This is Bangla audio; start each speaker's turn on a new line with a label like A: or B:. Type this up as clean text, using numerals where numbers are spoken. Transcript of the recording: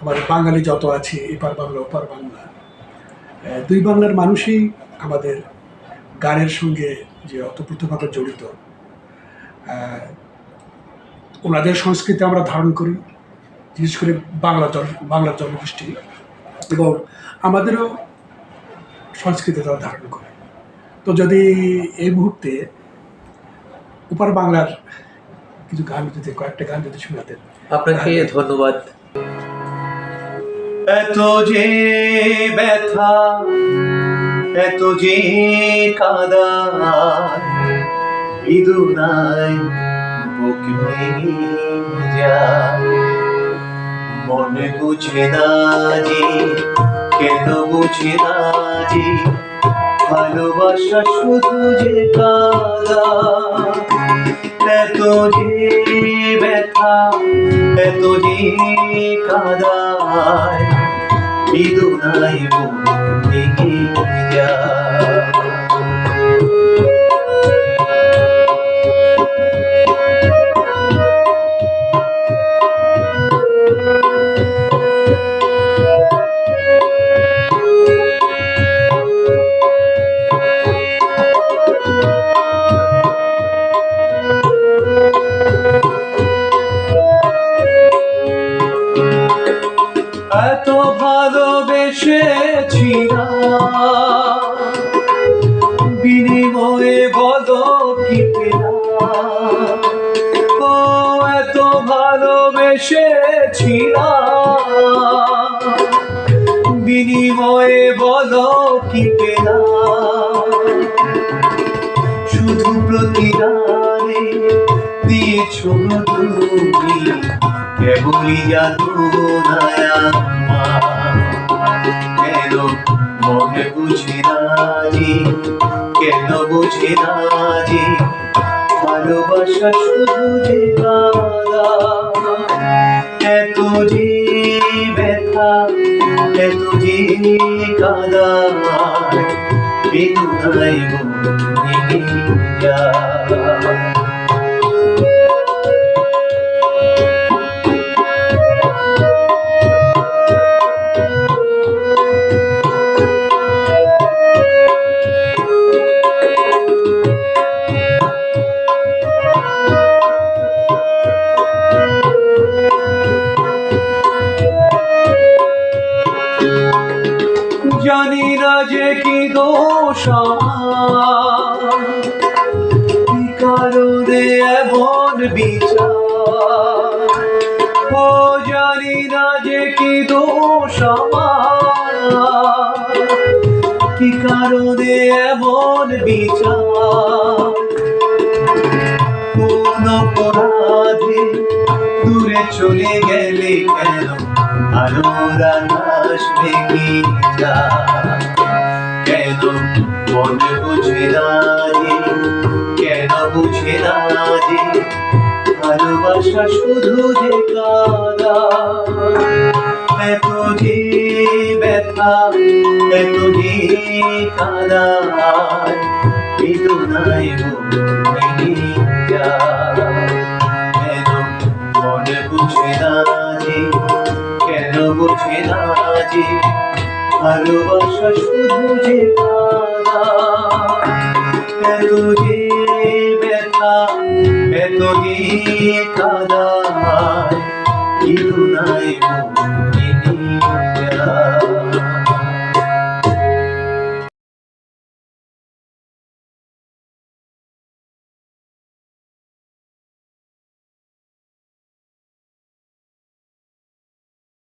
A: আমাদের বাঙালি যত আছি, এপার বাংলা ওপার বাংলা, দুই বাংলার মানুষই আমাদের গানের সঙ্গে যে অতপ্রতভাবে জড়িত। ওনাদের সংস্কৃতি আমরা ধারণ করি, বিশেষ করে বাংলার জনগোষ্ঠী, এবং আমাদেরও সংস্কৃতি তারা ধারণ করে। তো যদি এই মুহূর্তে ওপার বাংলার কিছু গান যদি কয়েকটা গান যদি শোনাতেন।
B: আপনাকে ধন্যবাদ।
C: এত যে ব্যথা, এত যে কাদা, বেদনায় বুক ভেঙে যায়। মনে বুঝে না যে, কেন বুঝে না যে, ভালোবাসা শুধু যে কাদা। এত যে ব্যথা, এত যে কাদা, বেদনায় বুক ভেঙে যায়। এত ভালোবেসেছিলাম, বিনিময়ে বলো কি পেলাম। ও এত ভালোবেসেছিলাম, বিনিময়ে বলো কি পেলাম। শুধু প্রতিদানে দিয়েছ তুমি কেবলই যাতনায় আমার। কেন মনে বুঝে না যে, কেন বুঝে না যে, ভালোবাসা শুধু যে কাদা। এত যে ব্যথা, এত যে কাদা, বেদনায় বুক ভেঙে যায়। জানি না যে কি দোষ আমার, কি কারণে এমন বিচার। ও জানি না যে কি দোষ আমার, কি কারণে এমন বিচার। কোন অপরাধে দূরে চলে গেলে কেন আলোর আকাশ ভেঙে যায়। কেন মনে বুঝে না যে, কেন বুঝে না যে, ভালোবাসা শুধু যে কাদা। এত যে ব্যথা, এত যে কাদা, বেদনায় বুক ভেঙে যায়। কেন মনে বুঝে না যে, কেন বুঝে না যে, ভালোবাসা শুধু যে কাদা। এত যে ব্যথা, এত যে কাদা, বেদনায় বুক